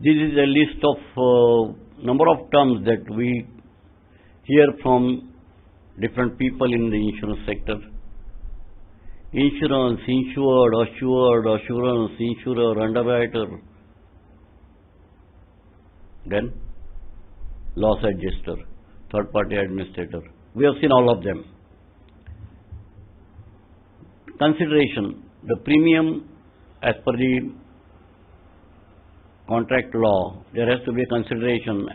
This is a list of number of terms that we hear from different people in the insurance sector. Insurance, insured, assured, assurance, insurer, underwriter, then loss adjuster, third party administrator. We have seen all of them. Consideration, the premium as per the contract law, there has to be a consideration,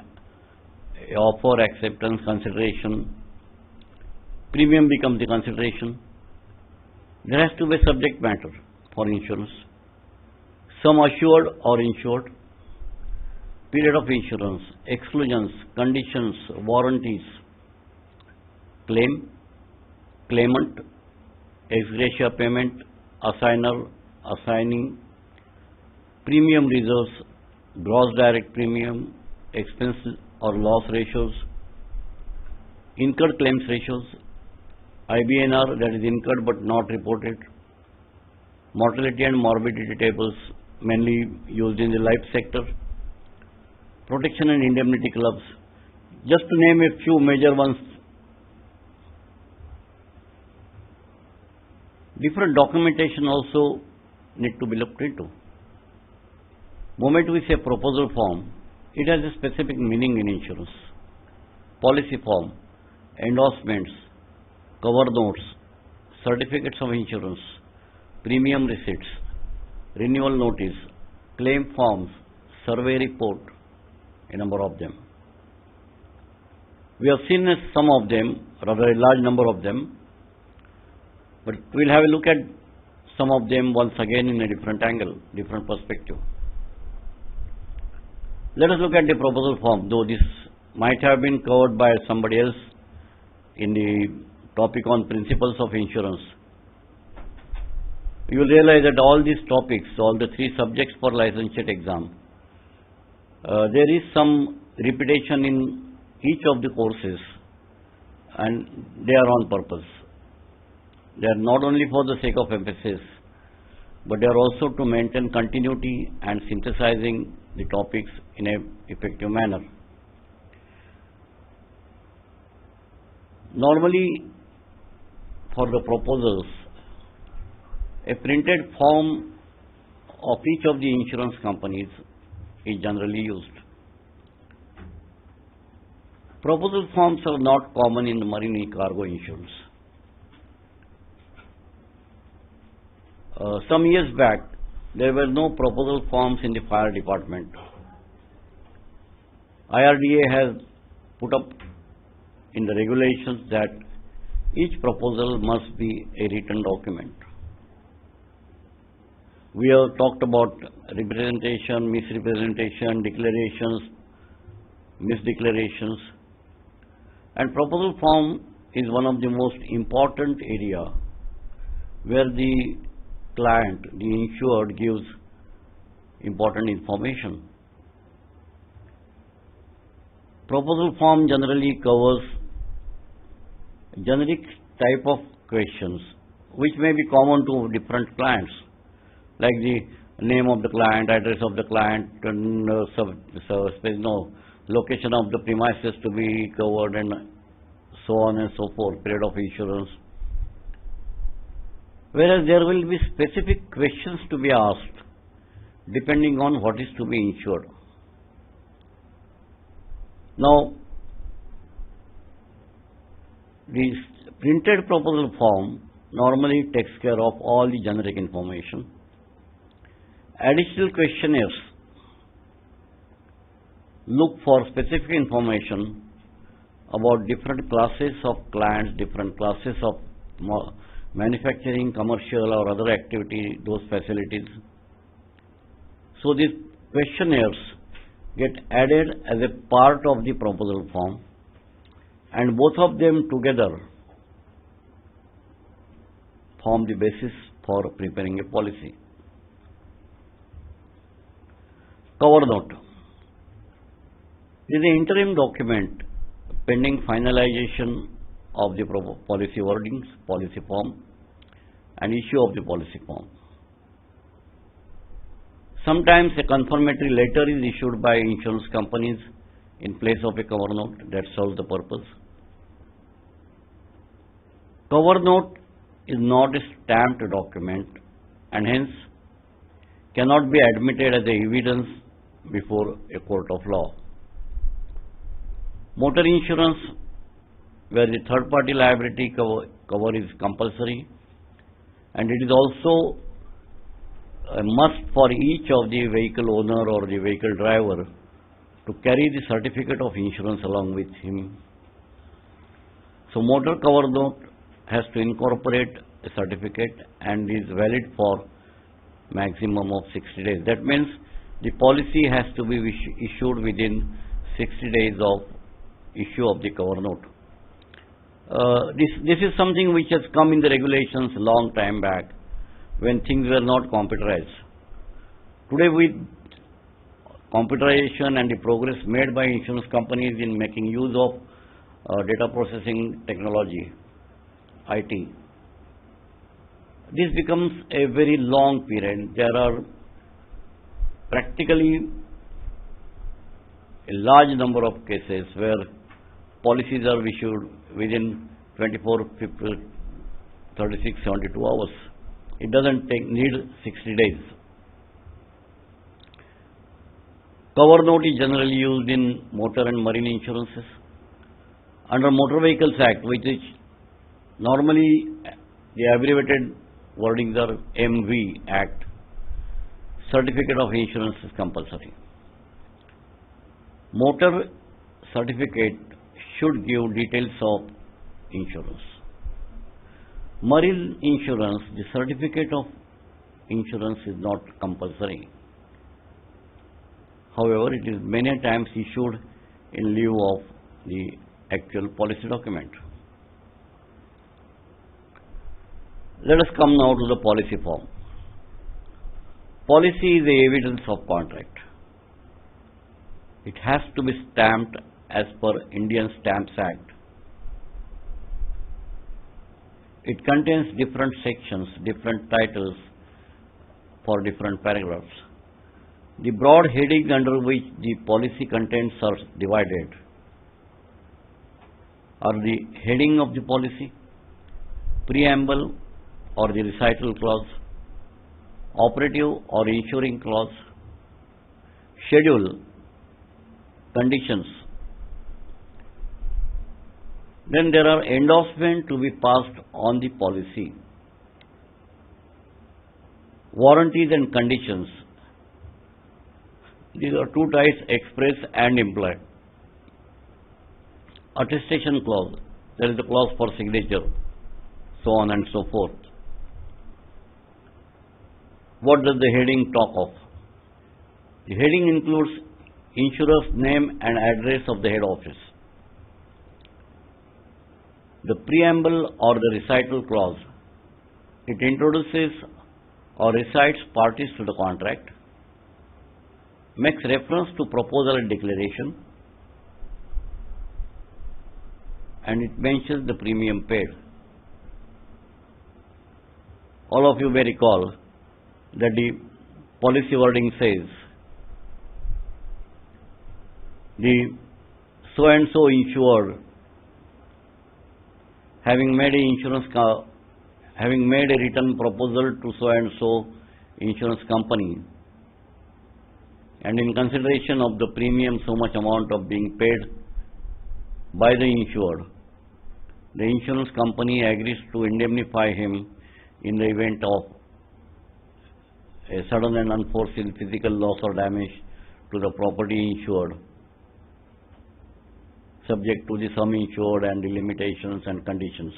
offer, acceptance, consideration. Premium becomes the consideration. There has to be subject matter for insurance. Sum assured or insured, period of insurance, exclusions, conditions, warranties, claim, claimant, ex gratia payment, assigner, assigning, premium reserves, gross direct premium, expense or loss ratios, incurred claims ratios, IBNR, that is incurred but not reported, mortality and morbidity tables mainly used in the life sector, protection and indemnity clubs, just to name a few major ones. Different documentation also need to be looked into. Moment we say proposal form, it has a specific meaning in insurance. Policy form, endorsements, cover notes, certificates of insurance, premium receipts, renewal notice, claim forms, survey report, a number of them. We have seen some of them, rather a large number of them, but we'll have a look at some of them once again in a different angle, different perspective. Let us look at the proposal form, though this might have been covered by somebody else in the topic on principles of insurance. You will realize that all these topics, all the three subjects for licensure exam, there is some repetition in each of the courses, and they are on purpose. They are not only for the sake of emphasis, but they are also to maintain continuity and synthesizing the topics in an effective manner. Normally, for the proposals, a printed form of each of the insurance companies is generally used. Proposal forms are not common in the marine cargo insurance. Some years back, there were no proposal forms in the fire department. IRDA has put up in the regulations that each proposal must be a written document. We have talked about representation, misrepresentation, declarations, misdeclarations, and proposal form is one of the most important area where the client, the insured, gives important information. Proposal form generally covers generic type of questions which may be common to different clients, like the name of the client, address of the client, and location of the premises to be covered, and so on and so forth, period of insurance. Whereas there will be specific questions to be asked depending on what is to be insured. Now, the printed proposal form normally takes care of all the generic information. Additional questionnaires look for specific information about different classes of clients, different classes of manufacturing, commercial or other activity, those facilities. So these questionnaires get added as a part of the proposal form, and both of them together form the basis for preparing a policy. Cover note. This is an interim document pending finalization of the policy wordings, policy form, and issue of the policy form. Sometimes a confirmatory letter is issued by insurance companies in place of a cover note that serves the purpose. Cover note is not a stamped document and hence cannot be admitted as evidence before a court of law. Motor insurance, where the third-party liability cover is compulsory, and it is also a must for each of the vehicle owner or the vehicle driver to carry the certificate of insurance along with him. So motor cover note has to incorporate a certificate and is valid for maximum of 60 days. That means the policy has to be issued within 60 days of issue of the cover note. This is something which has come in the regulations long time back when things were not computerized. Today with computerization and the progress made by insurance companies in making use of data processing technology, IT, this becomes a very long period. There are practically a large number of cases where policies are issued within 24, 36, 72 hours. It doesn't need 60 days. Cover note is generally used in motor and marine insurances. Under Motor Vehicles Act, which is normally the abbreviated wordings are MV Act, certificate of insurance is compulsory. Motor certificate should give details of insurance. Marine insurance, the certificate of insurance is not compulsory. However, it is many times issued in lieu of the actual policy document. Let us come now to the policy form. Policy is the evidence of contract. It has to be stamped as per Indian Stamps Act. It contains different sections, different titles for different paragraphs. The broad heading under which the policy contents are divided are the heading of the policy, preamble or the recital clause, operative or insuring clause, schedule, conditions. Then there are endorsements to be passed on the policy, warranties and conditions. These are two types, express and implied. Attestation clause, there is a clause for signature, so on and so forth. What does the heading talk of? The heading includes insurer's name and address of the head office. The preamble or the recital clause, it introduces or recites parties to the contract, makes reference to proposal and declaration, and it mentions the premium paid. All of you may recall that the policy wording says the so and so insured having made a written proposal to so and so insurance company, and in consideration of the premium so much amount of being paid by the insured, the insurance company agrees to indemnify him in the event of a sudden and unforeseen physical loss or damage to the property insured, subject to the sum insured and the limitations and conditions.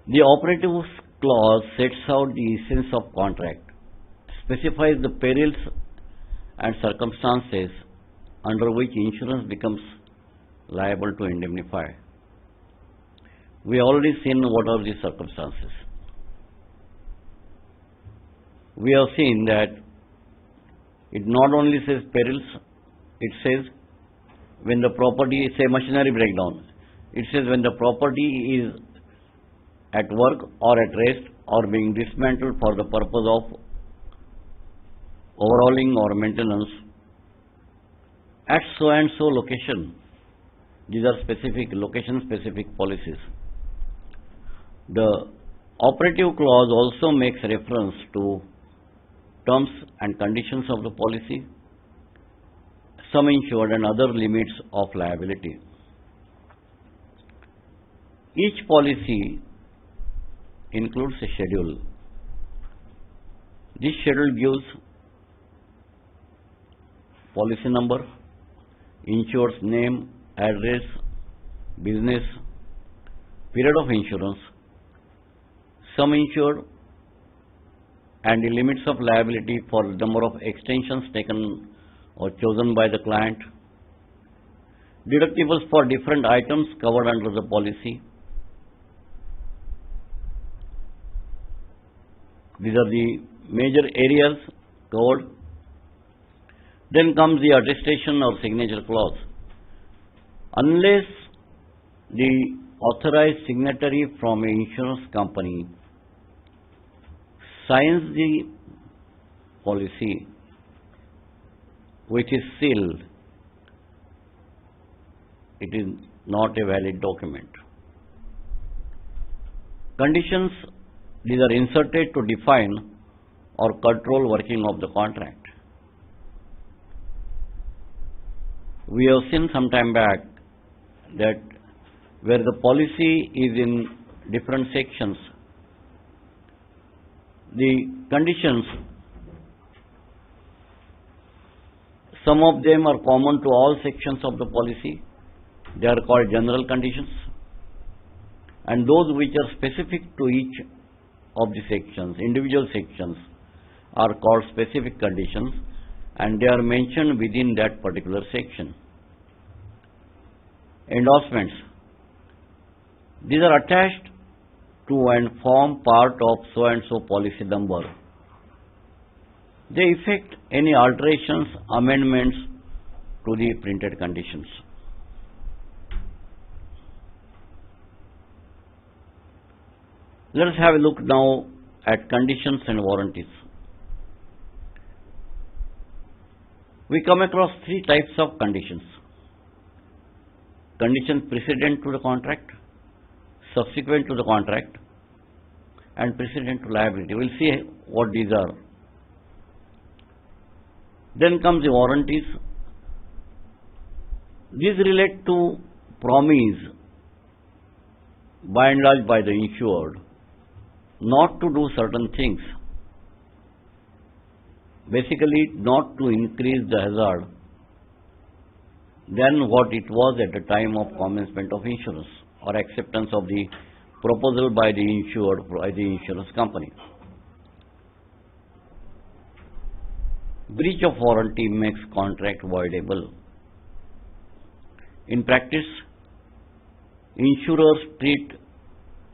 The operative clause sets out the essence of contract, specifies the perils and circumstances under which insurance becomes liable to indemnify. We already seen what are the circumstances. We have seen that it not only says perils, it says when the property, say machinery breakdown, it says when the property is at work or at rest or being dismantled for the purpose of overhauling or maintenance at so and so location. These are specific location specific policies. The operative clause also makes reference to terms and conditions of the policy, sum insured and other limits of liability. Each policy includes a schedule. This schedule gives policy number, insured's name, address, business, period of insurance, sum insured, and the limits of liability for the number of extensions taken or chosen by the client, deductibles for different items covered under the policy. These are the major areas covered. Then comes the attestation or signature clause. Unless the authorized signatory from an insurance company signs the policy, which is sealed, it is not a valid document. Conditions, these are inserted to define or control working of the contract. We have seen some time back that where the policy is in different sections, the conditions, some of them are common to all sections of the policy. They are called general conditions, and those which are specific to each of the sections, individual sections, are called specific conditions, and they are mentioned within that particular section. Endorsements. These are attached to and form part of so and so policy number. They effect any alterations, amendments to the printed conditions. Let us have a look now at conditions and warranties. We come across three types of conditions: conditions precedent to the contract, subsequent to the contract, and precedent to liability. We will see what these are. Then comes the warranties. These relate to promise by and large by the insured not to do certain things, basically not to increase the hazard than what it was at the time of commencement of insurance or acceptance of the proposal by the insured by the insurance company. Breach of warranty makes contract voidable. In practice, insurers treat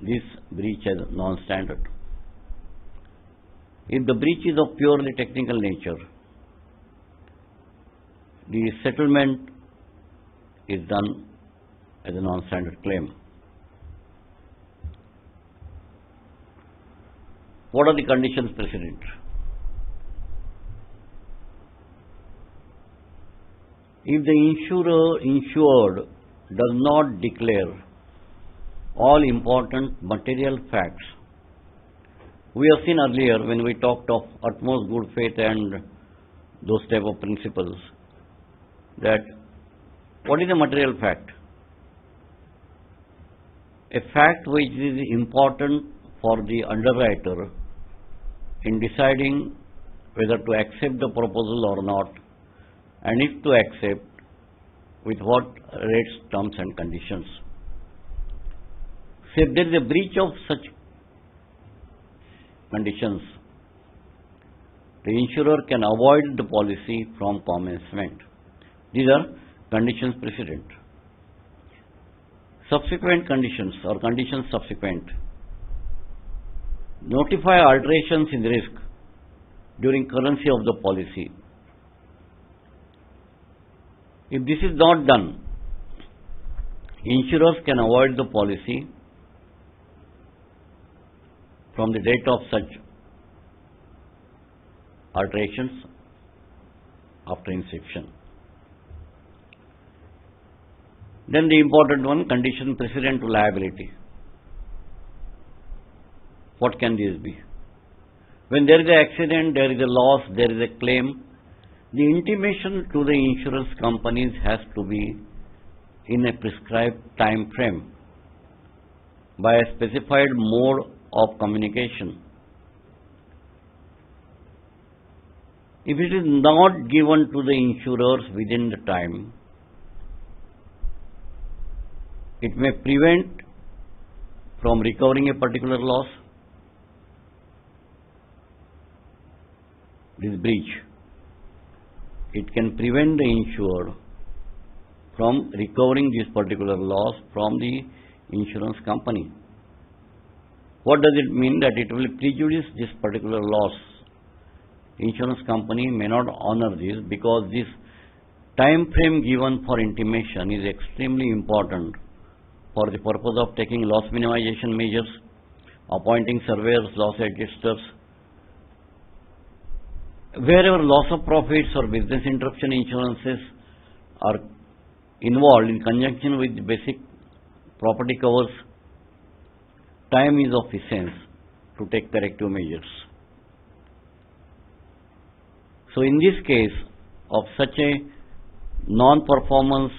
this breach as non-standard. If the breach is of purely technical nature, the settlement is done as a non-standard claim. What are the conditions precedent? If the insured does not declare all important material facts, we have seen earlier when we talked of utmost good faith and those type of principles, that what is a material fact? A fact which is important for the underwriter in deciding whether to accept the proposal or not, and if to accept, with what rates, terms and conditions. So if there is a breach of such conditions, the insurer can avoid the policy from commencement. These are conditions precedent. Subsequent conditions or conditions subsequent. Notify alterations in risk during currency of the policy. If this is not done, insurers can avoid the policy from the date of such alterations after inception. Then the important one, condition precedent to liability. What can this be? When there is an accident, there is a loss, there is a claim, the intimation to the insurance companies has to be in a prescribed time frame by a specified mode of communication. If it is not given to the insurers within the time, it may prevent from recovering a particular loss, this breach. It can prevent the insured from recovering this particular loss from the insurance company. What does it mean? That it will prejudice this particular loss. Insurance company may not honor this because this time frame given for intimation is extremely important for the purpose of taking loss minimization measures, appointing surveyors, loss adjusters. Wherever loss of profits or business interruption insurances are involved in conjunction with the basic property covers, time is of essence to take corrective measures. So in this case of such a non-performance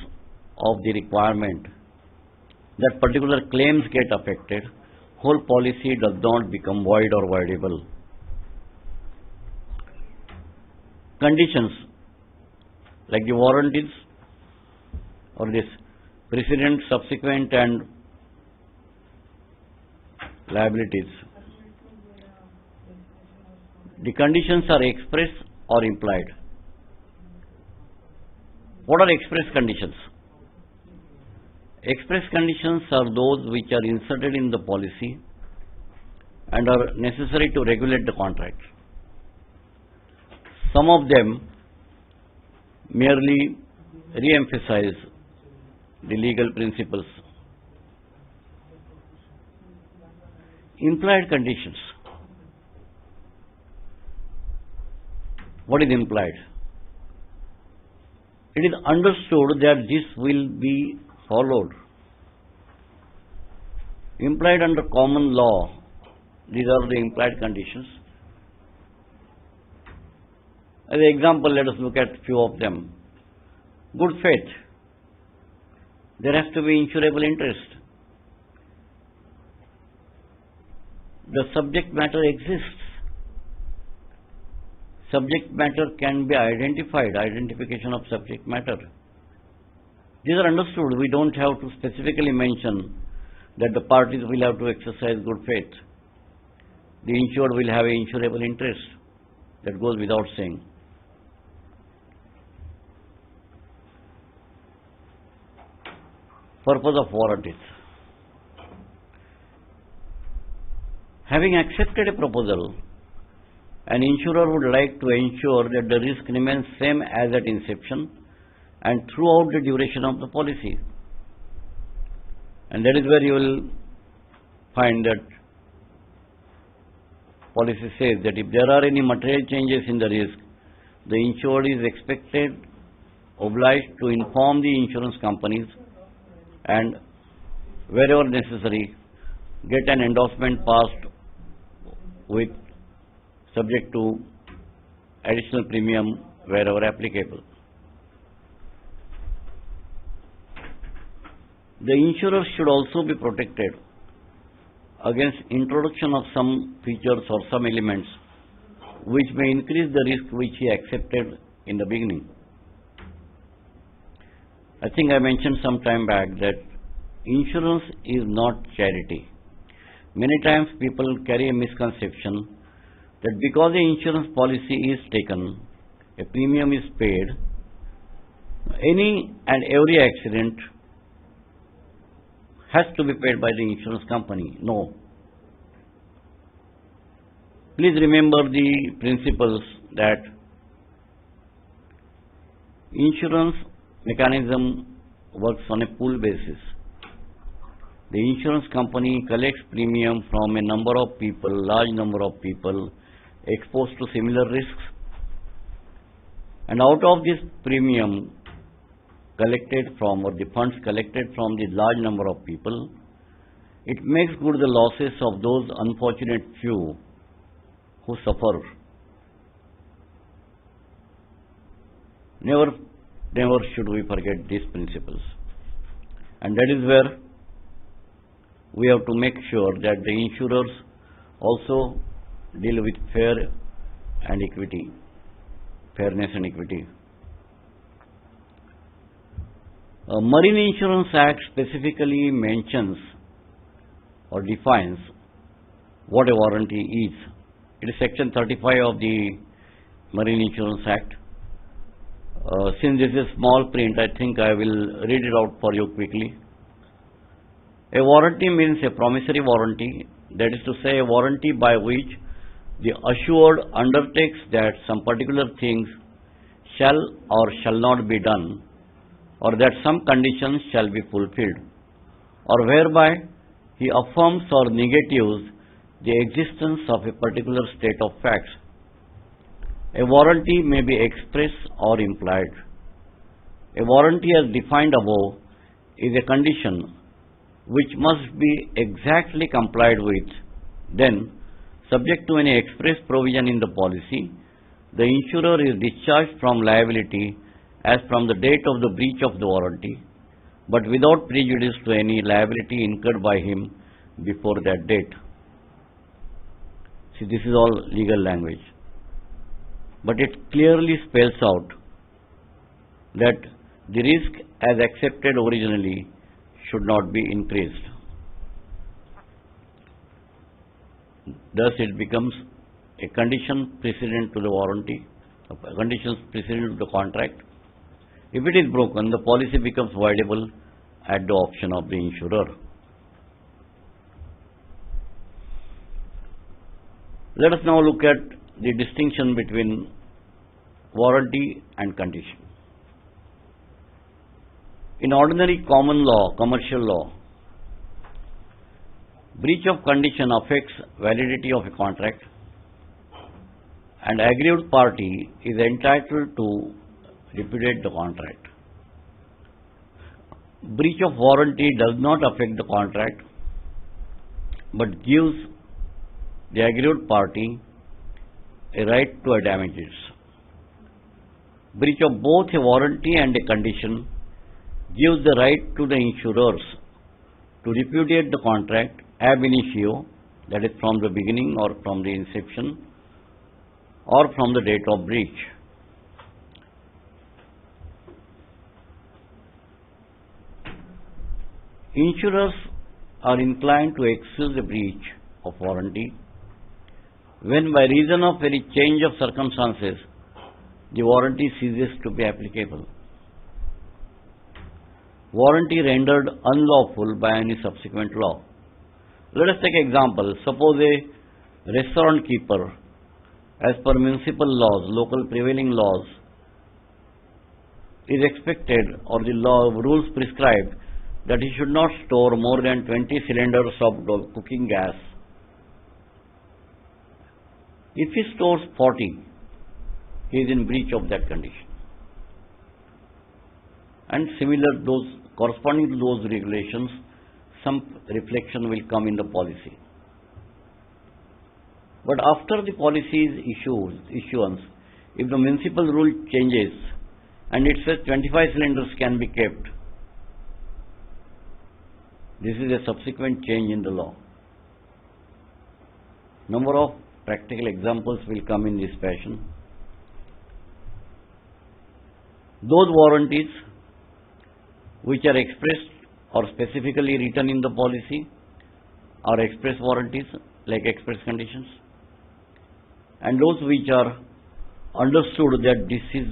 of the requirement, that particular claims get affected, whole policy does not become void or voidable. Conditions like the warranties or this precedent, subsequent and liabilities. The conditions are express or implied. What are express conditions? Express conditions are those which are inserted in the policy and are necessary to regulate the contract. Some of them merely re-emphasize the legal principles. Implied conditions. What is implied? It is understood that this will be followed. Implied under common law, these are the implied conditions. As an example, let us look at a few of them. Good faith. There has to be insurable interest. The subject matter exists. Subject matter can be identified, identification of subject matter. These are understood. We don't have to specifically mention that the parties will have to exercise good faith. The insured will have an insurable interest. That goes without saying. Purpose of warranties. Having accepted a proposal, an insurer would like to ensure that the risk remains same as at inception and throughout the duration of the policy. And that is where you will find that policy says that if there are any material changes in the risk, the insured is expected, obliged to inform the insurance companies and wherever necessary, get an endorsement passed with subject to additional premium wherever applicable. The insurer should also be protected against introduction of some features or some elements which may increase the risk which he accepted in the beginning. I think I mentioned some time back that insurance is not charity. Many times people carry a misconception that because the insurance policy is taken, a premium is paid, any and every accident has to be paid by the insurance company. No. Please remember the principles that insurance mechanism works on a pool basis. The insurance company collects premium from a number of people, large number of people exposed to similar risks, and out of this premium collected from, or the funds collected from the large number of people, it makes good the losses of those unfortunate few who suffer. Never should we forget these principles. And that is where we have to make sure that the insurers also deal with fairness and equity. Marine Insurance Act specifically mentions or defines what a warranty is. It is Section 35 of the Marine Insurance Act. Since this is small print, I think I will read it out for you quickly. A warranty means a promissory warranty, that is to say, a warranty by which the assured undertakes that some particular things shall or shall not be done, or that some conditions shall be fulfilled, or whereby he affirms or negatives the existence of a particular state of facts. A warranty may be express or implied. A warranty as defined above is a condition which must be exactly complied with. Then, subject to any express provision in the policy, the insurer is discharged from liability as from the date of the breach of the warranty, but without prejudice to any liability incurred by him before that date. See, this is all legal language. But it clearly spells out that the risk as accepted originally should not be increased. Thus, it becomes a condition precedent to the warranty, a condition precedent to the contract. If it is broken, the policy becomes voidable at the option of the insurer. Let us now look at the distinction between warranty and condition. In ordinary common law, commercial law, breach of condition affects validity of a contract, and aggrieved party is entitled to repudiate the contract. Breach of warranty does not affect the contract, but gives the aggrieved party a right to a damages. Breach of both a warranty and a condition gives the right to the insurers to repudiate the contract ab initio, that is from the beginning or from the inception or from the date of breach. Insurers are inclined to excuse a breach of warranty when, by reason of any change of circumstances, the warranty ceases to be applicable. Warranty rendered unlawful by any subsequent law. Let us take example. Suppose a restaurant keeper, as per municipal laws, local prevailing laws, is expected, or the law rules prescribe, that he should not store more than 20 cylinders of cooking gas. If he stores 40, he is in breach of that condition. And similar, corresponding to those regulations, some reflection will come in the policy. But after the policy's issuance, if the municipal rule changes and it says 25 cylinders can be kept, this is a subsequent change in the law. Number of practical examples will come in this fashion. Those warranties which are expressed or specifically written in the policy are express warranties, like express conditions, and those which are understood that this is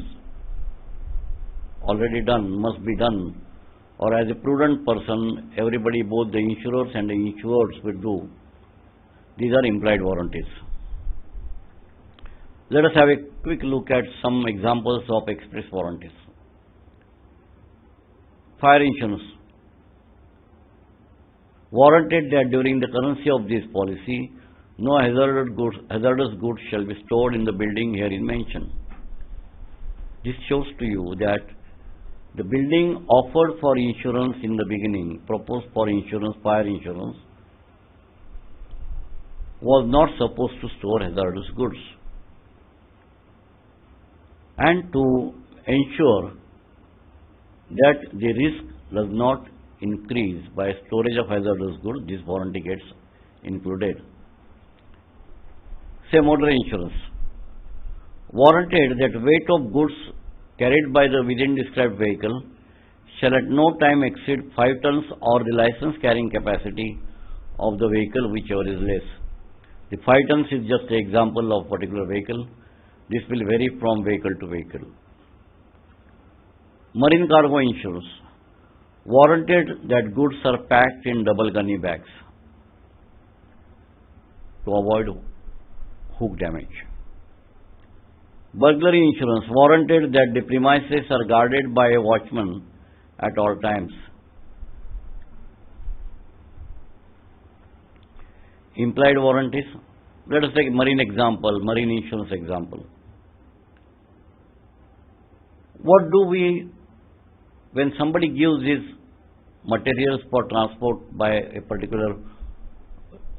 already done, must be done, or as a prudent person, everybody, both the insurers and the insureds, will do. These are implied warranties. Let us have a quick look at some examples of express warranties. Fire insurance. warranted that during the currency of this policy, no hazardous goods shall be stored in the building herein mentioned. This shows to you that the building offered for insurance in the beginning, proposed for insurance, fire insurance, was not supposed to store hazardous goods. And to ensure that the risk does not increase by storage of hazardous goods, this warranty gets included. Say motor insurance. Warranted that weight of goods carried by the within described vehicle shall at no time exceed 5 tons or the license carrying capacity of the vehicle, whichever is less. The 5 tons is just an example of particular vehicle. This will vary from vehicle to vehicle. Marine cargo insurance. Warranted that goods are packed in double gunny bags to avoid hook damage. Burglary insurance. Warranted that the premises are guarded by a watchman at all times. Implied warranties. Let us take marine example, marine insurance example. What do we, when somebody gives his materials for transport by a particular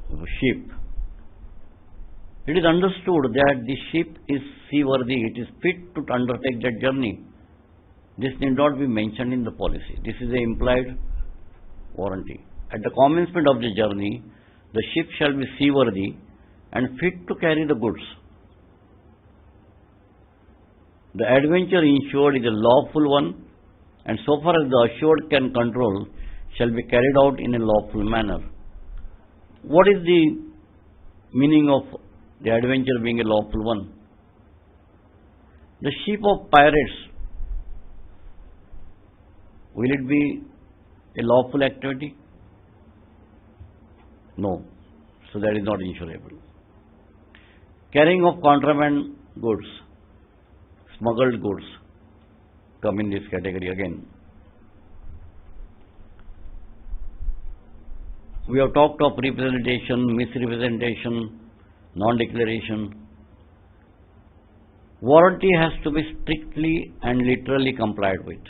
ship, it is understood that the ship is seaworthy, it is fit to undertake that journey. This need not be mentioned in the policy. This is an implied warranty. At the commencement of the journey, the ship shall be seaworthy and fit to carry the goods. The adventure insured is a lawful one, and so far as the assured can control, shall be carried out in a lawful manner. What is the meaning of the adventure being a lawful one? The ship of pirates, will it be a lawful activity? No. So that is not insurable. Carrying of contraband goods, smuggled goods, come in this category again. We have talked of representation, misrepresentation, non-declaration. Warranty has to be strictly and literally complied with.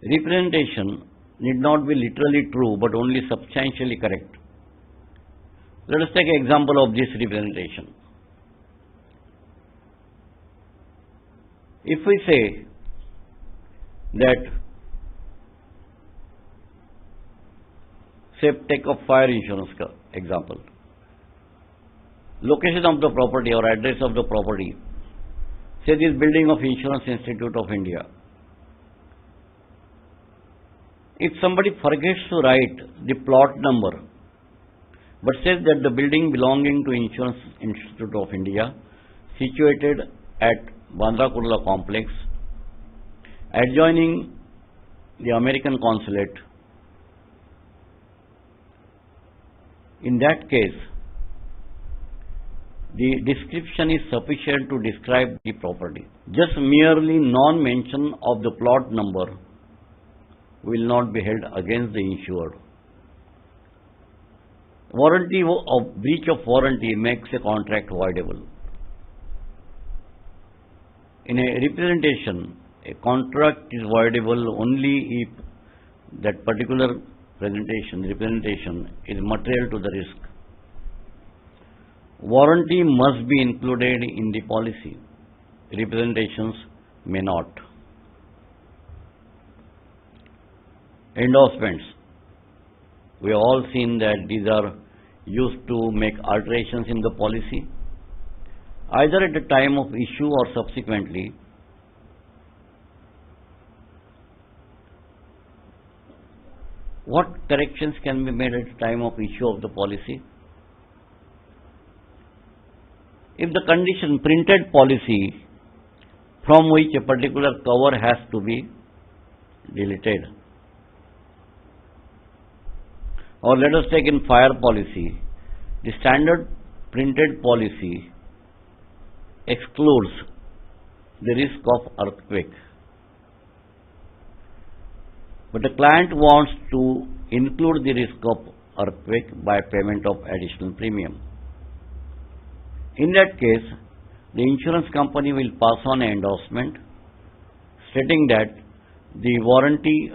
Representation need not be literally true, but only substantially correct. Let us take an example of this representation. If we say that, say, take a fire insurance example. Location of the property or address of the property. Say this building of Insurance Institute of India. If somebody forgets to write the plot number, but says that the building belonging to Insurance Institute of India, situated at Bandra Kurla complex, adjoining the American consulate, in that case, the description is sufficient to describe the property. Just merely non-mention of the plot number will not be held against the insured. Warranty of breach of warranty makes a contract voidable. In a representation, a contract is voidable only if that particular representation is material to the risk. Warranty must be included in the policy. Representations may not. Endorsements. We have all seen that these are used to make alterations in the policy, either at the time of issue or subsequently. What corrections can be made at the time of issue of the policy? If the condition printed policy from which a particular cover has to be deleted, or let us take in fire policy, the standard printed policy excludes the risk of earthquake. but the client wants to include the risk of earthquake by payment of additional premium. In that case, the insurance company will pass on an endorsement stating that the warranty,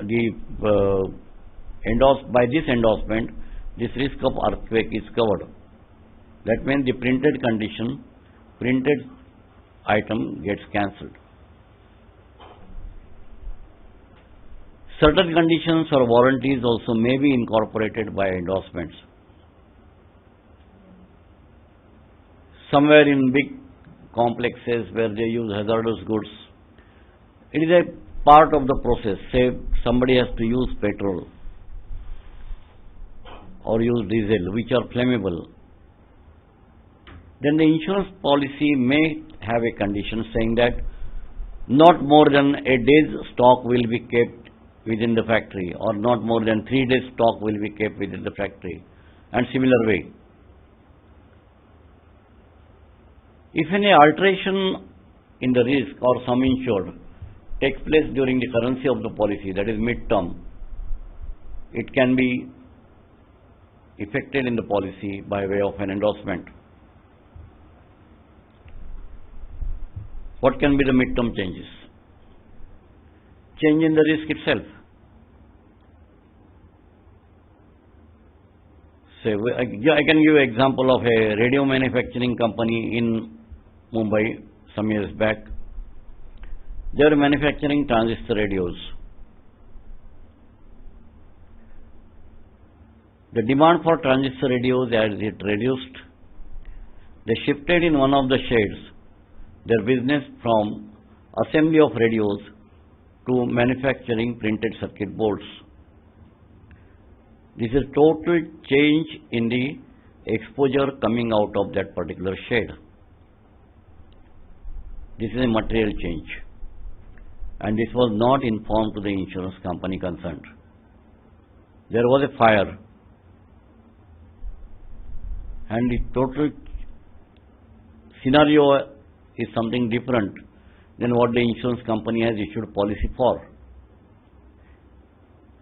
by this endorsement, this risk of earthquake is covered. That means the printed item gets cancelled. Certain conditions or warranties also may be incorporated by endorsements. Somewhere in big complexes where they use hazardous goods, it is a part of the process. Say somebody has to use petrol or use diesel, which are flammable. Then the insurance policy may have a condition saying that not more than a day's stock will be kept within the factory, or not more than 3 days stock will be kept within the factory, and similar way. If any alteration in the risk or sum insured takes place during the currency of the policy, that is mid-term, it can be effected in the policy by way of an endorsement. What can be the mid-term changes? Change in the risk itself. Say, I can give an example of a radio manufacturing company in Mumbai some years back. They were manufacturing transistor radios. The demand for transistor radios, as it reduced, they shifted in one of the shades their business from assembly of radios to manufacturing printed circuit boards. This is total change in the exposure coming out of that particular shade. This is a material change, and this was not informed to the insurance company concerned. There was a fire, and the total scenario is something different than what the insurance company has issued policy for.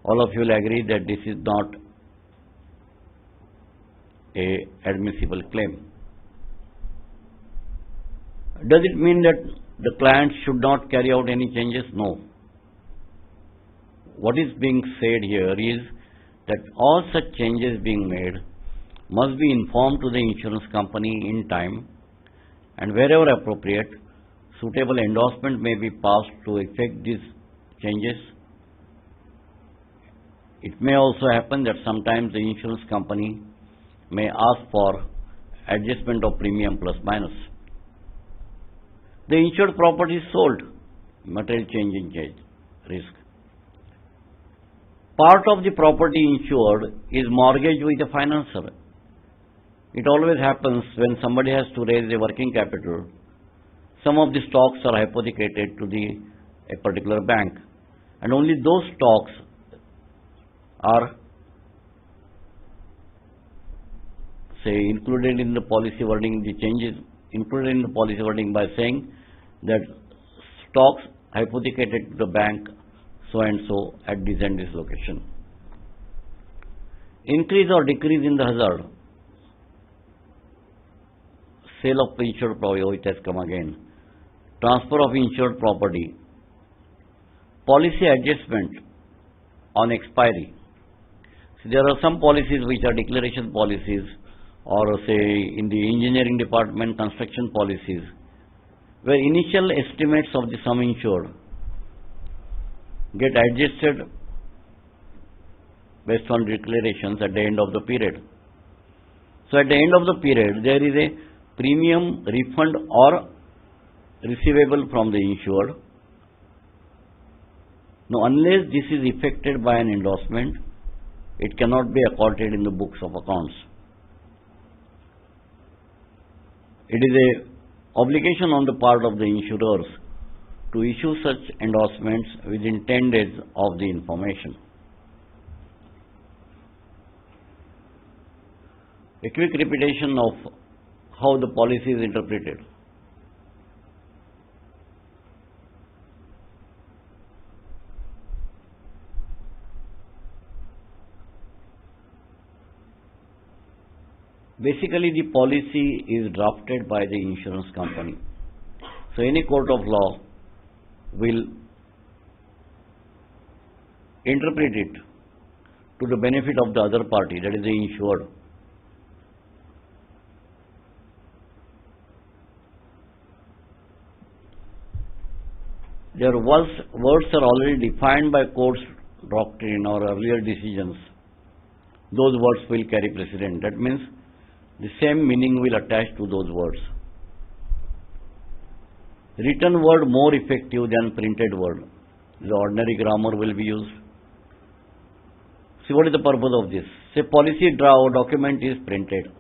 All of you will agree that this is not a admissible claim. Does it mean that the client should not carry out any changes? No. What is being said here is that all such changes being made must be informed to the insurance company in time, and wherever appropriate, suitable endorsement may be passed to effect these changes. It may also happen that sometimes the insurance company may ask for adjustment of premium plus minus. The insured property is sold, material change in risk. Part of the property insured is mortgaged with a financer. It always happens when somebody has to raise a working capital, some of the stocks are hypothecated to a particular bank, and only those stocks are, say, included in the policy wording, the changes included in the policy wording by saying that stocks hypothecated to the bank so and so at this and this location. Increase or decrease in the hazard. Sale of insured property, it has come again. Transfer of insured property. Policy adjustment on expiry. So there are some policies which are declaration policies, or say in the engineering department construction policies, where initial estimates of the sum insured get adjusted based on declarations at the end of the period. So at the end of the period, there is a premium refund or receivable from the insured. Now, unless this is effected by an endorsement, it cannot be accorded in the books of accounts. It is an obligation on the part of the insurers to issue such endorsements within 10 days of the information. A quick repetition of how the policy is interpreted. Basically, the policy is drafted by the insurance company. So any court of law will interpret it to the benefit of the other party, that is the insured. Their words are already defined by court's doctrine or earlier decisions. Those words will carry precedent. That means the same meaning will attach to those words. Written word more effective than printed word. The ordinary grammar will be used. See, what is the purpose of this? Say policy draft document is printed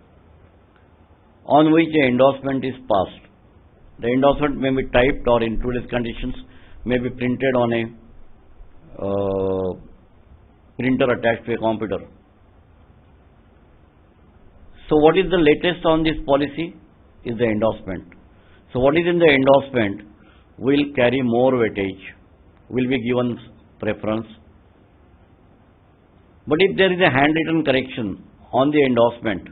on which an endorsement is passed. The endorsement may be typed or in today's conditions may be printed on a printer attached to a computer. So what is the latest on this policy is the endorsement. So what is in the endorsement will carry more weightage, will be given preference. But if there is a handwritten correction on the endorsement,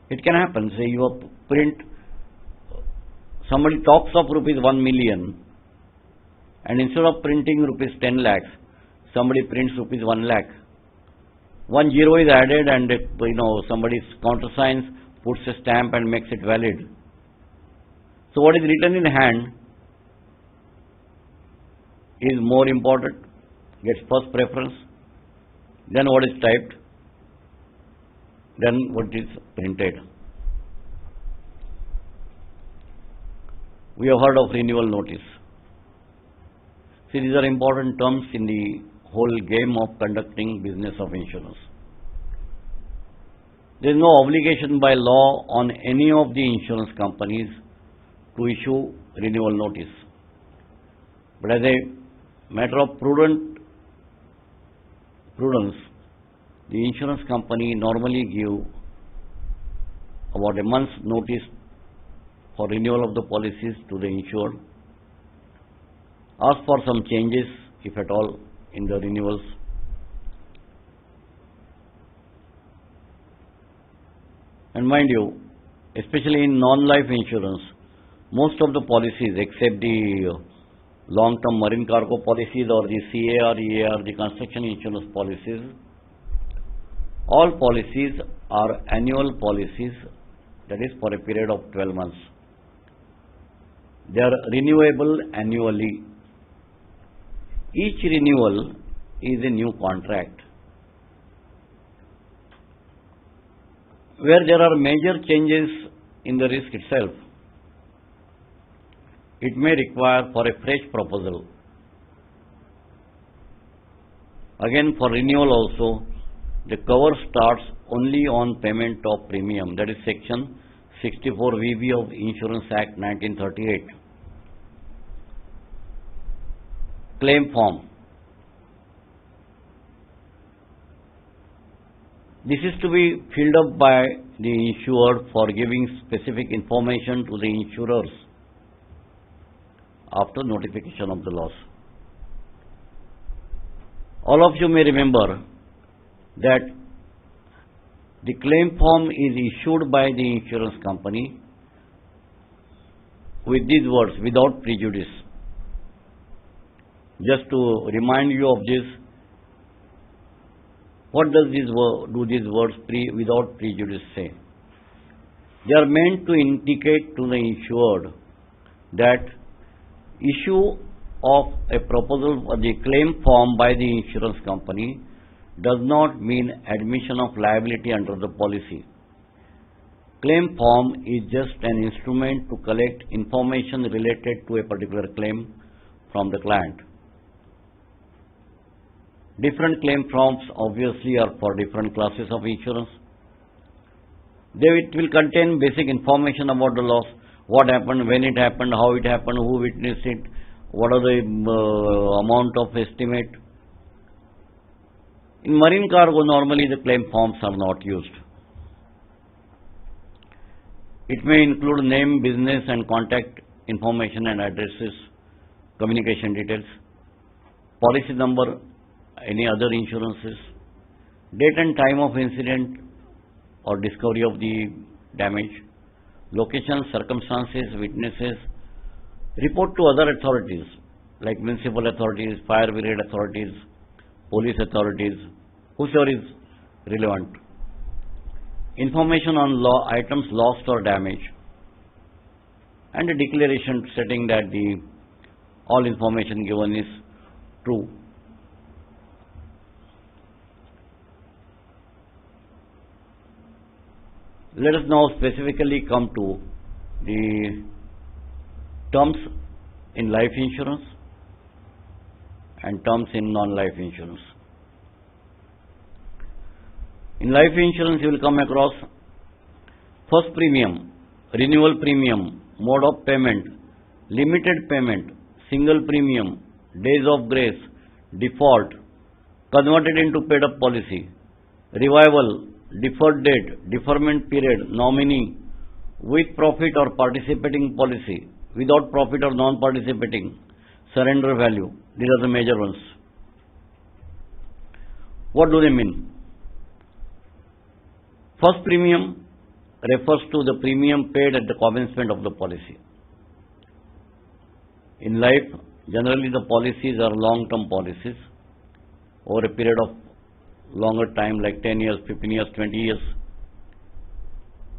it can happen. Say you print, somebody talks of rupees 1 million, and instead of printing rupees 10 lakhs, somebody prints rupees 1 lakh. 1 zero is added, and somebody's countersigns, puts a stamp and makes it valid. So what is written in hand is more important, gets first preference, then what is typed, then what is printed. We have heard of renewal notice. See, these are important terms in the whole game of conducting business of insurance. There is no obligation by law on any of the insurance companies to issue renewal notice. But as a matter of prudence, the insurance company normally give about a month's notice for renewal of the policies to the insured, ask for some changes, if at all, in the renewals. And mind you, especially in non-life insurance, most of the policies, except the long-term marine cargo policies or the CAR, EAR, the construction insurance policies, all policies are annual policies, that is for a period of 12 months. They are renewable annually. Each renewal is a new contract. Where there are major changes in the risk itself, it may require for a fresh proposal. Again, for renewal also, the cover starts only on payment of premium. That is Section 64 VB of Insurance Act 1938. Claim form. This is to be filled up by the insured for giving specific information to the insurers after notification of the loss. All of you may remember that the claim form is issued by the insurance company with these words, without prejudice. Just to remind you of this, what does these words without prejudice say? They are meant to indicate to the insured that issue of a proposal for the claim form by the insurance company does not mean admission of liability under the policy. Claim form is just an instrument to collect information related to a particular claim from the client. Different claim forms obviously are for different classes of insurance. It will contain basic information about the loss, what happened, when it happened, how it happened, who witnessed it, what are the amount of estimate. In marine cargo, normally the claim forms are not used. It may include name, business and contact information and addresses, communication details, policy number, any other insurances, date and time of incident, or discovery of the damage, location, circumstances, witnesses, report to other authorities like municipal authorities, fire brigade authorities, police authorities, whosoever is relevant. Information on items lost or damaged, and a declaration stating that all information given is true. Let us now specifically come to the terms in life insurance and terms in non-life insurance. In life insurance, you will come across first premium, renewal premium, mode of payment, limited payment, single premium, days of grace, default, converted into paid up policy, revival, deferred date, deferment period, nominee, with profit or participating policy, without profit or non-participating, surrender value. These are the major ones. What do they mean? First premium refers to the premium paid at the commencement of the policy. In life, generally the policies are long-term policies over a period of longer time like 10 years, 15 years, 20 years.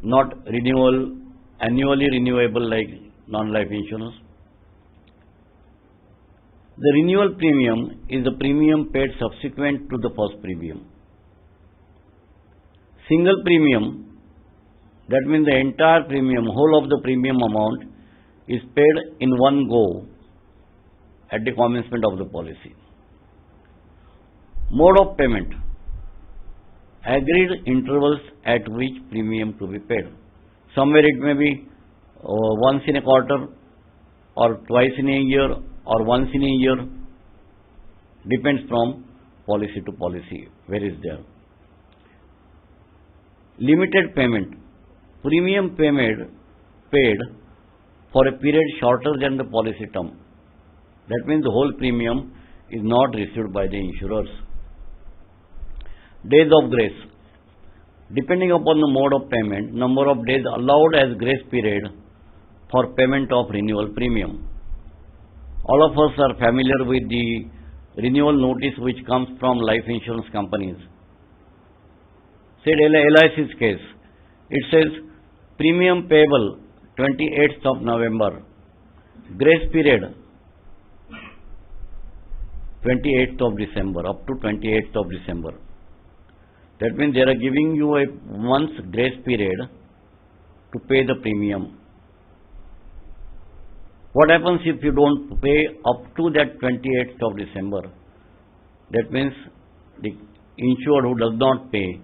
Not renewal, annually renewable like non-life insurance. The renewal premium is the premium paid subsequent to the first premium. Single premium, that means the entire premium, whole of the premium amount is paid in one go at the commencement of the policy. Mode of payment, agreed intervals at which premium to be paid. Somewhere it may be once in a quarter or twice in a year or once in a year, depends from policy to policy where is there. Limited payment, premium payment paid for a period shorter than the policy term. That means the whole premium is not received by the insurers. Days of grace, depending upon the mode of payment, number of days allowed as grace period for payment of renewal premium. All of us are familiar with the renewal notice which comes from life insurance companies. Say LIC's case, it says premium payable 28th of November, grace period 28th of December, up to 28th of December. That means they are giving you a month's grace period to pay the premium. What happens if you don't pay up to that 28th of December? That means the insured who does not pay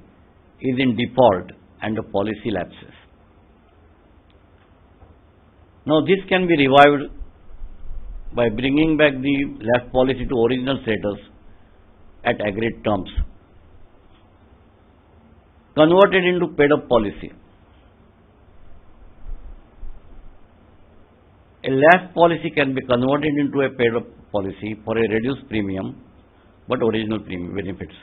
is in default and the policy lapses. Now this can be revived by bringing back the lapse policy to original status at agreed terms. Converted into paid up policy. A lapse policy can be converted into a paid up policy for a reduced premium but original premium benefits.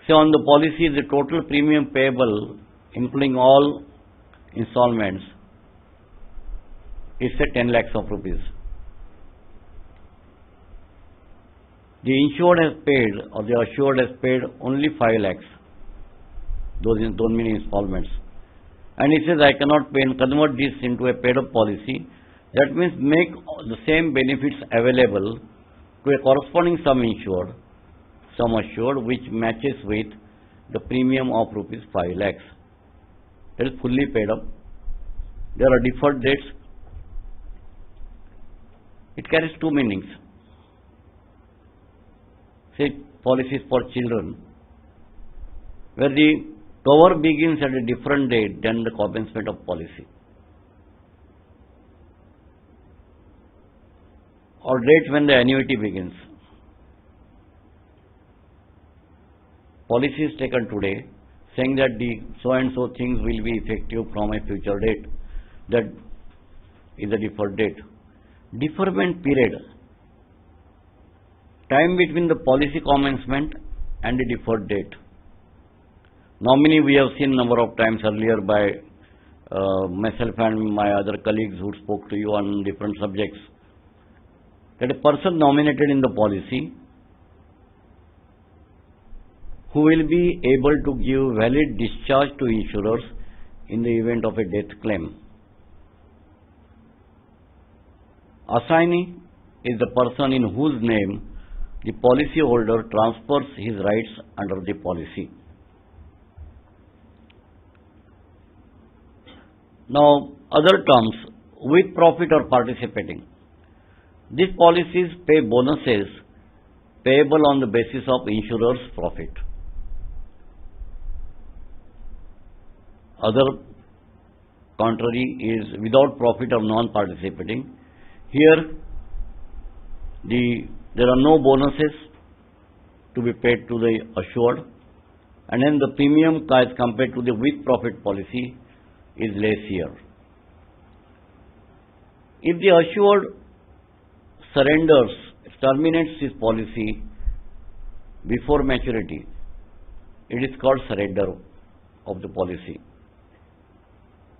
So on the policy, the total premium payable, including all installments, is say 10 lakhs of rupees. The insured has paid or the assured has paid only 5 lakhs. Those don't mean installments. And he says, I cannot pay and convert this into a paid up policy. That means make the same benefits available to a corresponding sum assured which matches with the premium of rupees 5 lakhs. That is fully paid up. There are deferred dates. It carries two meanings. Say policies for children, where the cover begins at a different date than the commencement of policy, or date when the annuity begins. Policy is taken today saying that the so and so things will be effective from a future date. That is a deferred date. Deferment period, time between the policy commencement and the deferred date. Nominee we have seen number of times earlier by myself and my other colleagues who spoke to you on different subjects, that a person nominated in the policy who will be able to give valid discharge to insurers in the event of a death claim. Assignee is the person in whose name the policyholder transfers his rights under the policy. Now, other terms, with profit or participating. These policies pay bonuses payable on the basis of insurer's profit. Other contrary is without profit or non-participating. Here, there are no bonuses to be paid to the assured, and then the premium as compared to the with profit policy is less here. If the assured terminates his policy before maturity, it is called surrender of the policy.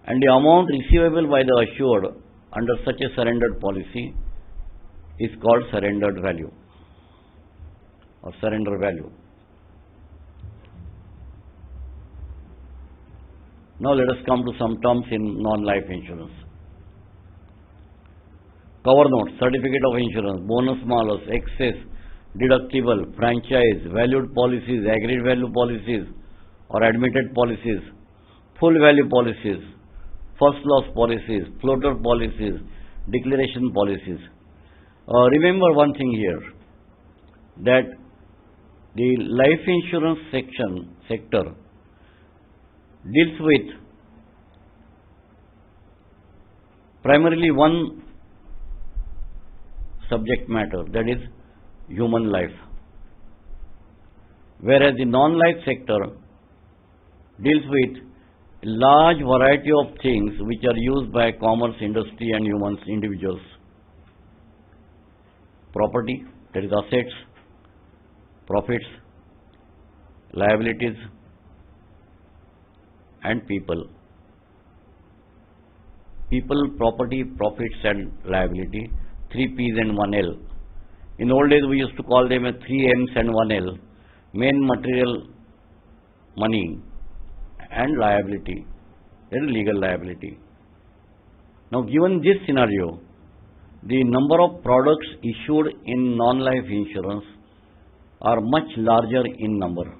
And the amount receivable by the assured under such a surrendered policy is called surrendered value or surrender value. Now let us come to some terms in non-life insurance. Cover note, certificate of insurance, bonus malus, excess, deductible, franchise, valued policies, agreed value policies or admitted policies, full value policies, first loss policies, floater policies, declaration policies. Remember one thing here, that the life insurance sector deals with primarily one subject matter, that is human life, whereas the non-life sector deals with a large variety of things which are used by commerce, industry and humans, individuals. Property, that is assets, profits, liabilities and people. People, property, profits and liability, 3 P's and 1 L. In old days we used to call them 3 M's and 1 L, main material money and liability, that is legal liability. Now given this scenario, the number of products issued in non-life insurance are much larger in number.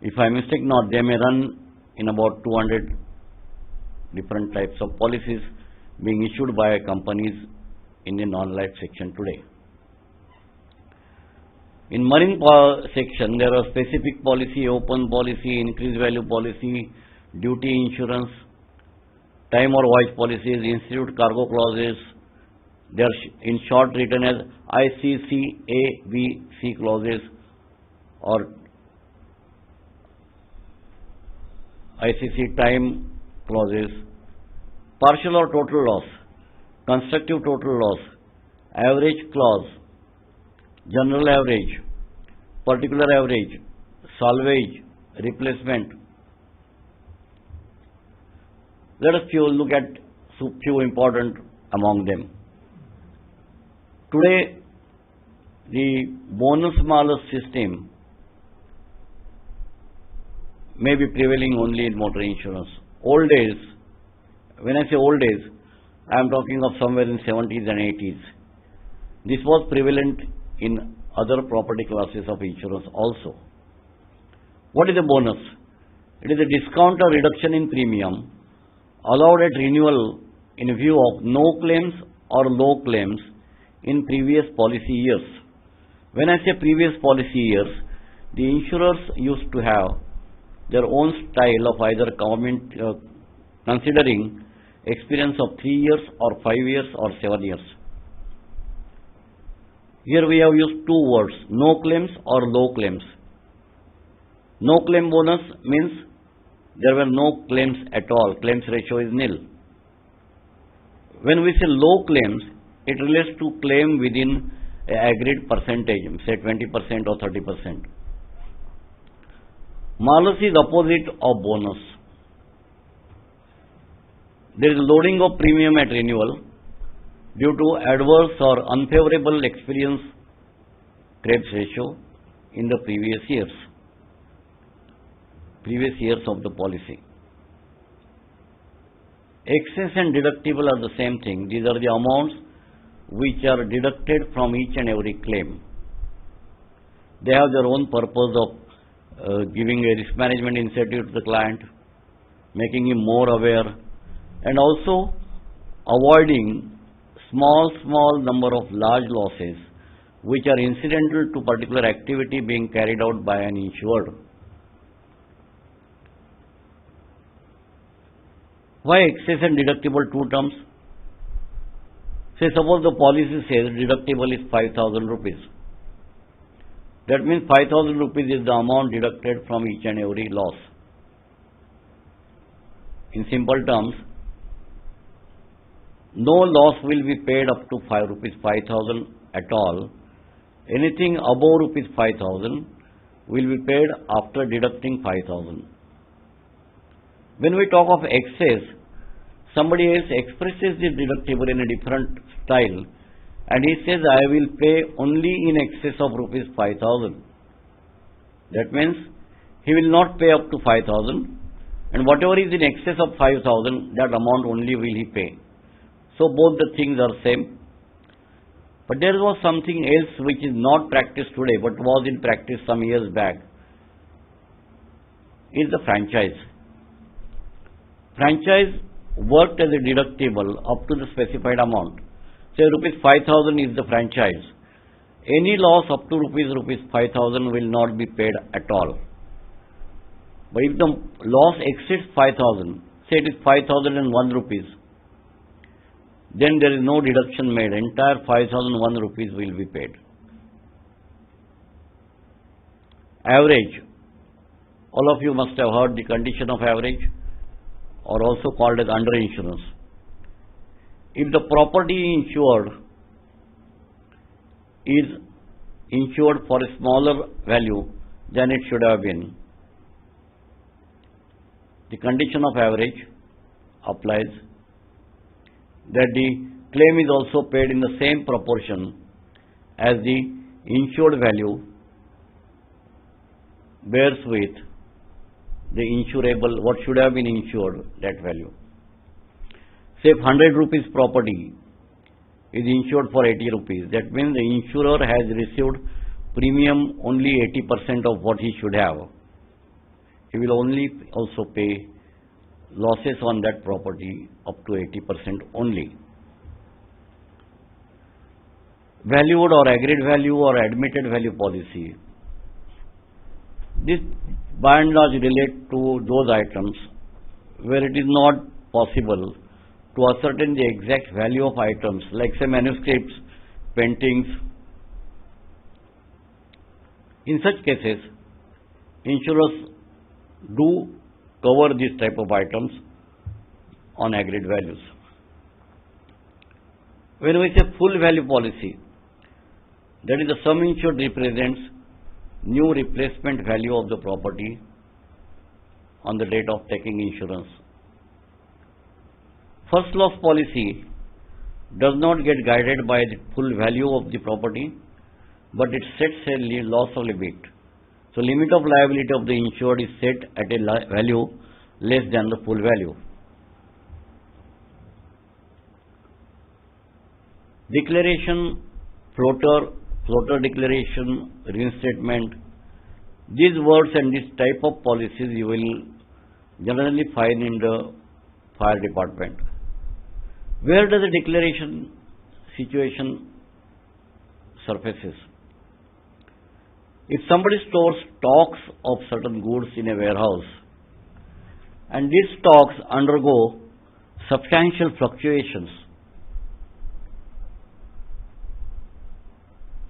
If I mistake not, they may run in about 200 different types of policies being issued by companies in the non-life section today. In marine section, there are specific policy, open policy, increased value policy, duty insurance, time or voyage policies, institute cargo clauses. They are in short written as ICCAVC clauses or ICC time clauses, partial or total loss, constructive total loss, average clause, general average, particular average, salvage, replacement. Let us look at few important among them. Today, the bonus malus system may be prevailing only in motor insurance. Old days, when I say old days, I am talking of somewhere in 70s and 80s. This was prevalent in other property classes of insurance also. What is a bonus? It is a discount or reduction in premium allowed at renewal in view of no claims or low claims in previous policy years. When I say previous policy years, the insurers used to have their own style of either considering experience of 3 years or 5 years or 7 years. Here we have used two words, no claims or low claims. No claim bonus means there were no claims at all, claims ratio is nil. When we say low claims, it relates to claim within an agreed percentage, say 20% or 30%. Malus is opposite of bonus. There is loading of premium at renewal due to adverse or unfavorable experience Krebs ratio in the previous years of the policy. Excess and deductible are the same thing. These are the amounts which are deducted from each and every claim. They have their own purpose of giving a risk management incentive to the client, making him more aware, and also avoiding small number of large losses which are incidental to particular activity being carried out by an insured. Why excess and deductible two terms? Say suppose the policy says deductible is 5,000 rupees. That means 5,000 rupees is the amount deducted from each and every loss. In simple terms, no loss will be paid up to 5,000 at all. Anything above rupees 5,000 will be paid after deducting 5,000. When we talk of excess, somebody else expresses the deductible in a different style and he says, I will pay only in excess of rupees 5,000. That means he will not pay up to 5,000 and whatever is in excess of 5,000, that amount only will he pay. So both the things are same. But there was something else which is not practiced today but was in practice some years back, is the franchise. Franchise worked as a deductible up to the specified amount. Say rupees 5,000 is the franchise. Any loss up to rupees 5,000 will not be paid at all. But if the loss exceeds 5,000, say it is 5,001 rupees, then there is no deduction made. Entire 5,001 rupees will be paid. Average. All of you must have heard the condition of average, or also called as underinsurance. If the property insured is insured for a smaller value than it should have been, the condition of average applies, that the claim is also paid in the same proportion as the insured value bears with the insurable, what should have been insured, that value. Say if 100 rupees property is insured for 80 rupees, that means the insurer has received premium only 80% of what he should have. He will only also pay losses on that property up to 80% only. Valued or agreed value or admitted value policy. This by and large relate to those items where it is not possible to ascertain the exact value of items, like say manuscripts, paintings. In such cases, insurers do cover these type of items on agreed values. When we say full value policy, that is the sum insured represents new replacement value of the property on the date of taking insurance. First loss policy does not get guided by the full value of the property, but it sets a loss of limit. So limit of liability of the insured is set at a value less than the full value. Declaration, floater declaration, reinstatement, these words and this type of policies you will generally find in the fire department. Where does the declaration situation surfaces? If somebody stores stocks of certain goods in a warehouse and these stocks undergo substantial fluctuations,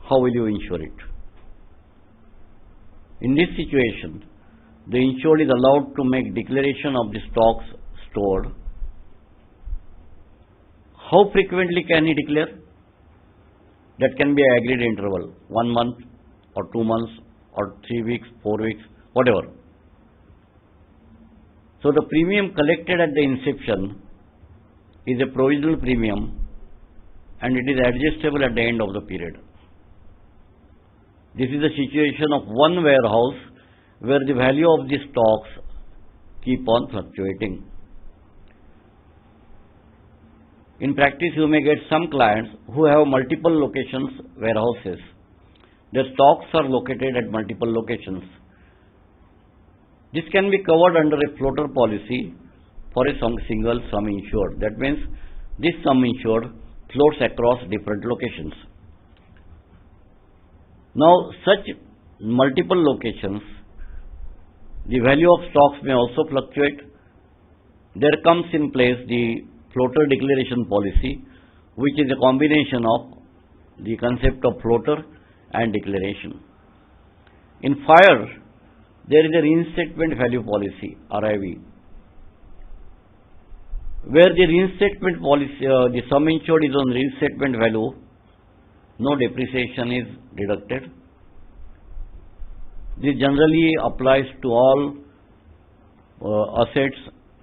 how will you insure it? In this situation, the insured is allowed to make declaration of the stocks stored. How frequently can he declare? That can be an agreed interval, 1 month or 2 months or 3 weeks, 4 weeks, whatever. So the premium collected at the inception is a provisional premium and it is adjustable at the end of the period. This is the situation of one warehouse where the value of the stocks keep on fluctuating. In practice, you may get some clients who have multiple locations, warehouses. Their stocks are located at multiple locations. This can be covered under a floater policy for a single sum insured. That means this sum insured floats across different locations. Now, such multiple locations, the value of stocks may also fluctuate. There comes in place the floater declaration policy, which is a combination of the concept of floater and declaration. In fire, there is a reinstatement value policy, RIV, where the reinstatement policy, the sum insured is on reinstatement value, no depreciation is deducted. This generally applies to all assets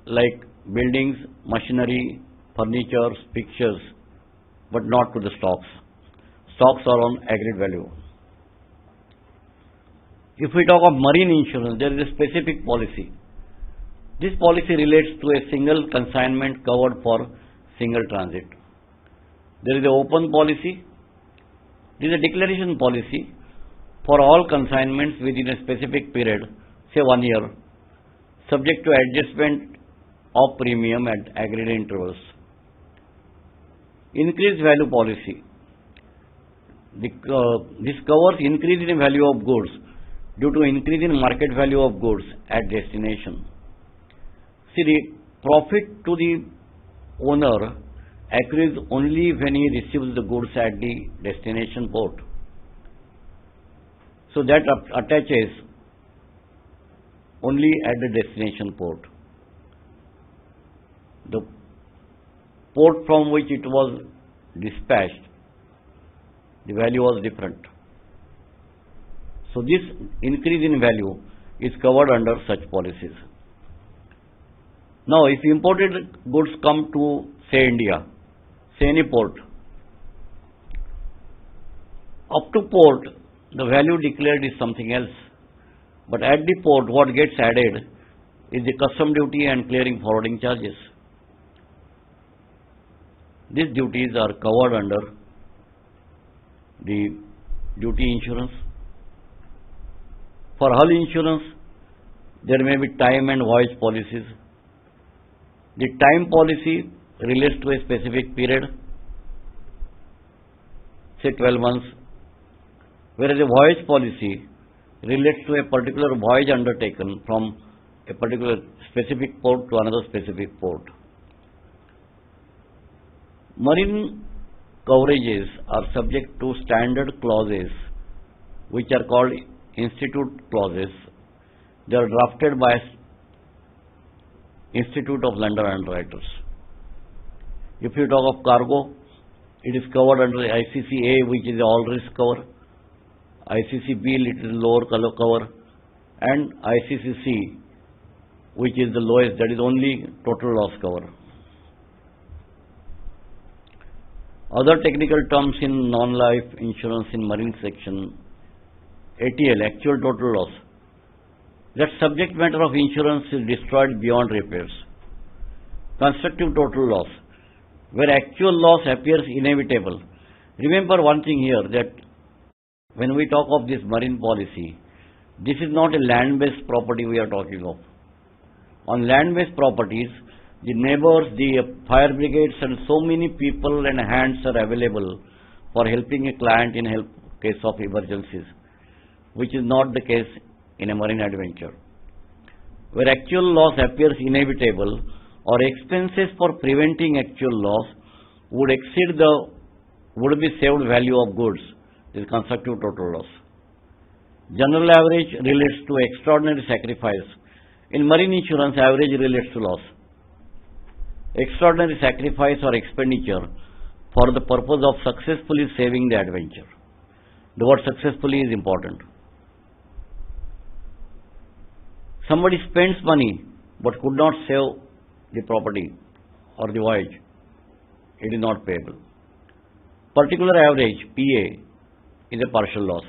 like buildings, machinery, furniture, fixtures, but not to the stocks. Stocks are on agreed value. If we talk of marine insurance, there is a specific policy. This policy relates to a single consignment covered for single transit. There is an open policy. This is a declaration policy for all consignments within a specific period, say 1 year, subject to adjustment of premium at agreed intervals. Increased value policy. This covers increase in value of goods due to increase in market value of goods at destination. See, the profit to the owner accrues only when he receives the goods at the destination port. So that attaches only at the destination port. The port from which it was dispatched, the value was different. So this increase in value is covered under such policies. Now, if imported goods come to, say, India, say any port, up to port, the value declared is something else. But at the port, what gets added is the custom duty and clearing forwarding charges. These duties are covered under the duty insurance. For hull insurance, there may be time and voyage policies. The time policy relates to a specific period, say 12 months, whereas a voyage policy relates to a particular voyage undertaken from a particular specific port to another specific port. Marine coverages are subject to standard clauses, which are called institute clauses. They are drafted by Institute of London Underwriters. If you talk of cargo, it is covered under the ICC-A, which is all risk cover, ICC-B, little lower cover, and ICC-C, which is the lowest, that is only total loss cover. Other technical terms in non-life insurance in marine section, ATL, actual total loss. That subject matter of insurance is destroyed beyond repairs. Constructive total loss, where actual loss appears inevitable. Remember one thing here, that when we talk of this marine policy, this is not a land-based property we are talking of. On land-based properties, the neighbors, the fire brigades and so many people and hands are available for helping a client in case of emergencies, which is not the case in a marine adventure. Where actual loss appears inevitable or expenses for preventing actual loss would exceed the would be saved value of goods, is constructive total loss. General average relates to extraordinary sacrifice. In marine insurance, average relates to loss. Extraordinary sacrifice or expenditure for the purpose of successfully saving the adventure. The word successfully is important. Somebody spends money but could not save the property or the voyage, it is not payable. Particular average, PA, is a partial loss.